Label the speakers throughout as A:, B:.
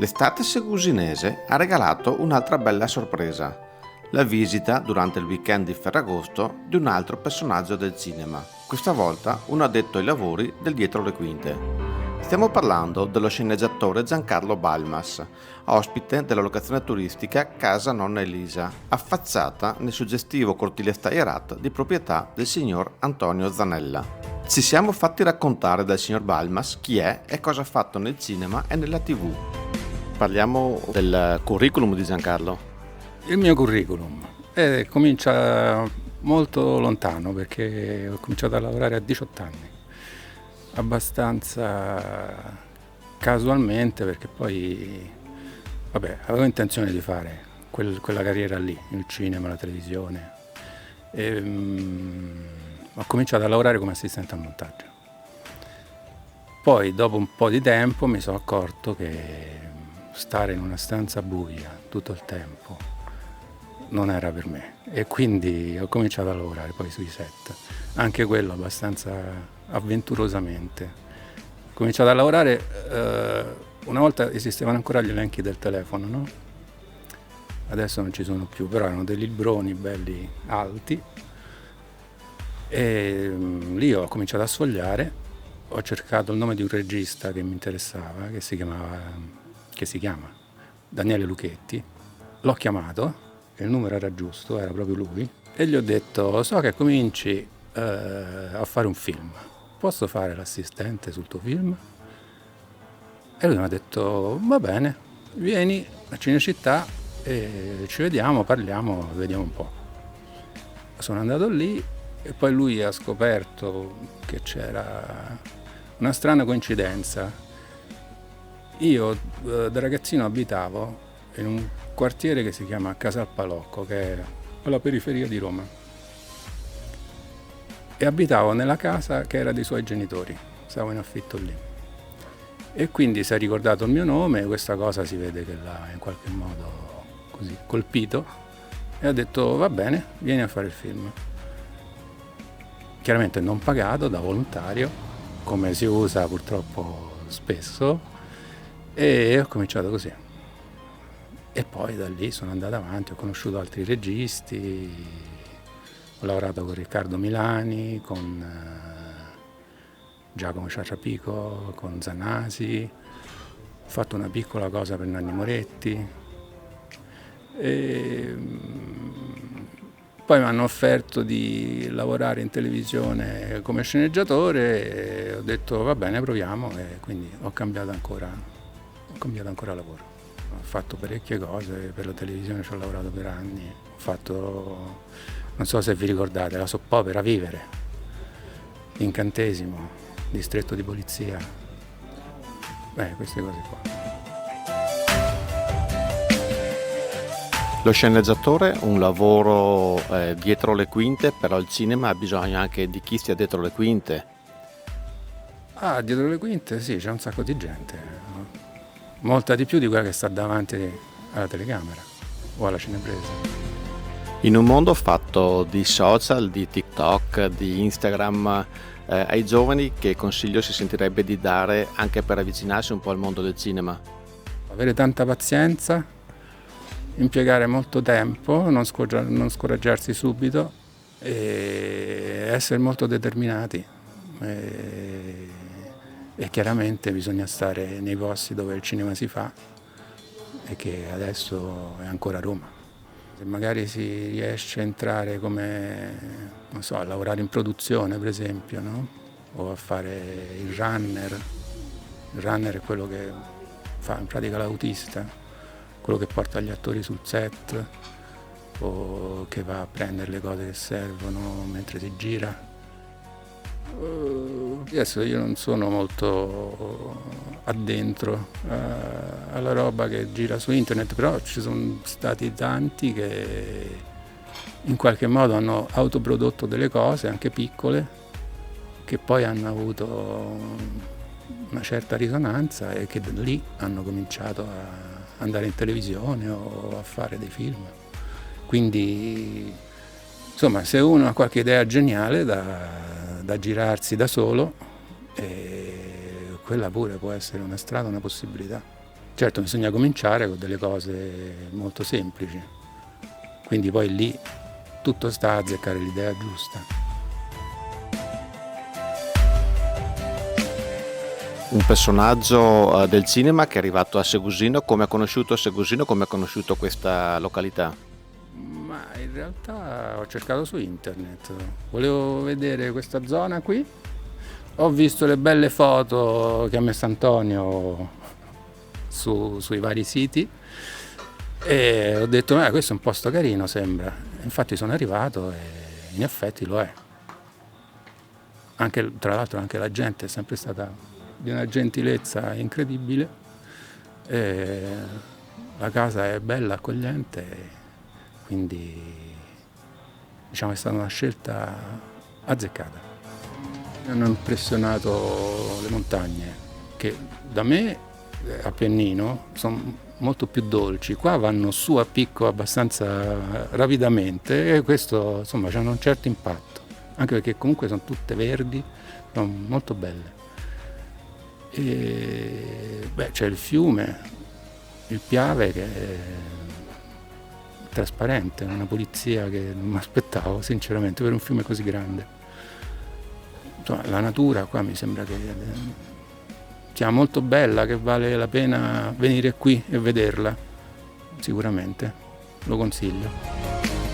A: L'estate segusinese ha regalato un'altra bella sorpresa, la visita durante il weekend di Ferragosto di un altro personaggio del cinema, questa volta un addetto ai lavori del dietro le quinte. Stiamo parlando dello sceneggiatore Giancarlo Balmas, ospite della locazione turistica Casa Nonna Elisa, affacciata nel suggestivo cortile Staiarat di proprietà del signor Antonio Zanella. Ci siamo fatti raccontare dal signor Balmas chi è e cosa ha fatto nel cinema e nella TV. Parliamo del curriculum di Giancarlo.
B: Il mio curriculum comincia molto lontano perché ho cominciato a lavorare a 18 anni, abbastanza casualmente perché poi avevo intenzione di fare quella carriera lì, il cinema, la televisione. Ho cominciato a lavorare come assistente al montaggio. Poi dopo un po' di tempo mi sono accorto che stare in una stanza buia tutto il tempo non era per me e quindi ho cominciato a lavorare poi sui set, anche quello abbastanza avventurosamente. Ho cominciato a lavorare, una volta esistevano ancora gli elenchi del telefono, no? Adesso non ci sono più, però erano dei libroni belli alti e lì ho cominciato a sfogliare, ho cercato il nome di un regista che mi interessava, che si chiama Daniele Luchetti, l'ho chiamato, il numero era giusto, era proprio lui, e gli ho detto: so che cominci a fare un film, posso fare l'assistente sul tuo film? E lui mi ha detto: va bene, vieni a Cinecittà e ci vediamo, parliamo, vediamo un po'. Sono andato lì e poi lui ha scoperto che c'era una strana coincidenza. Io da ragazzino abitavo in un quartiere che si chiama Casal Palocco, che è alla periferia di Roma, e abitavo nella casa che era dei suoi genitori, stavo in affitto lì. E quindi si è ricordato il mio nome, questa cosa si vede che l'ha in qualche modo così colpito e ha detto: va bene, vieni a fare il film. Chiaramente non pagato, da volontario, come si usa purtroppo spesso, e ho cominciato così. E poi da lì sono andato avanti, ho conosciuto altri registi, ho lavorato con Riccardo Milani, con Giacomo Ciaciapico, con Zanasi, ho fatto una piccola cosa per Nanni Moretti. E poi mi hanno offerto di lavorare in televisione come sceneggiatore e ho detto va bene, proviamo, e quindi ho cambiato ancora lavoro. Ho fatto parecchie cose, per la televisione ci ho lavorato per anni, ho fatto, non so se vi ricordate, la soap opera Vivere, Incantesimo, Distretto di Polizia, queste cose qua.
A: Lo sceneggiatore è un lavoro dietro le quinte, però il cinema ha bisogno anche di chi stia dietro le quinte.
B: Dietro le quinte sì, c'è un sacco di gente, molta di più di quella che sta davanti alla telecamera o alla cinepresa.
A: In un mondo fatto di social, di TikTok, di Instagram, ai giovani che consiglio si sentirebbe di dare anche per avvicinarsi un po' al mondo del cinema?
B: Avere tanta pazienza, impiegare molto tempo, non scoraggiarsi subito e essere molto determinati. E chiaramente bisogna stare nei posti dove il cinema si fa e che adesso è ancora Roma. Se magari si riesce a entrare come, non so, a lavorare in produzione per esempio, no? O a fare il runner. Il runner è quello che fa in pratica l'autista, quello che porta gli attori sul set o che va a prendere le cose che servono mentre si gira. Adesso io non sono molto addentro alla roba che gira su internet, però ci sono stati tanti che in qualche modo hanno autoprodotto delle cose, anche piccole, che poi hanno avuto una certa risonanza e che da lì hanno cominciato a andare in televisione o a fare dei film. Quindi, insomma, se uno ha qualche idea geniale da girarsi da solo, quella pure può essere una strada, una possibilità. Certo, bisogna cominciare con delle cose molto semplici, quindi poi lì tutto sta a azzeccare l'idea giusta.
A: Un personaggio del cinema che è arrivato a Segusino, come ha conosciuto Segusino, come ha conosciuto questa località?
B: Ma in realtà ho cercato su internet, volevo vedere questa zona qui, ho visto le belle foto che ha messo Antonio sui vari siti e ho detto questo è un posto carino, sembra. Infatti sono arrivato e in effetti lo è. Tra l'altro anche la gente è sempre stata di una gentilezza incredibile, e la casa è bella, accogliente, quindi diciamo è stata una scelta azzeccata. Mi hanno impressionato le montagne, che da me Appennino sono molto più dolci, qua vanno su a picco abbastanza rapidamente e questo insomma hanno un certo impatto, anche perché comunque sono tutte verdi, sono molto belle. E c'è il fiume, il Piave, che è trasparente, una pulizia che non mi aspettavo sinceramente per un fiume così grande. Insomma, la natura qua mi sembra che sia molto bella, che vale la pena venire qui e vederla, sicuramente, lo consiglio.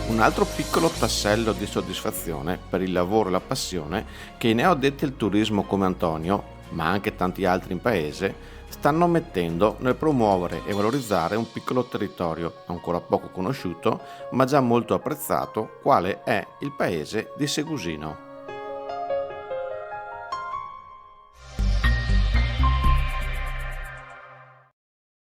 A: Un altro piccolo tassello di soddisfazione per il lavoro e la passione che i neoaddetti al turismo come Antonio, ma anche tanti altri in paese, stanno mettendo nel promuovere e valorizzare un piccolo territorio ancora poco conosciuto, ma già molto apprezzato, quale è il paese di Segusino.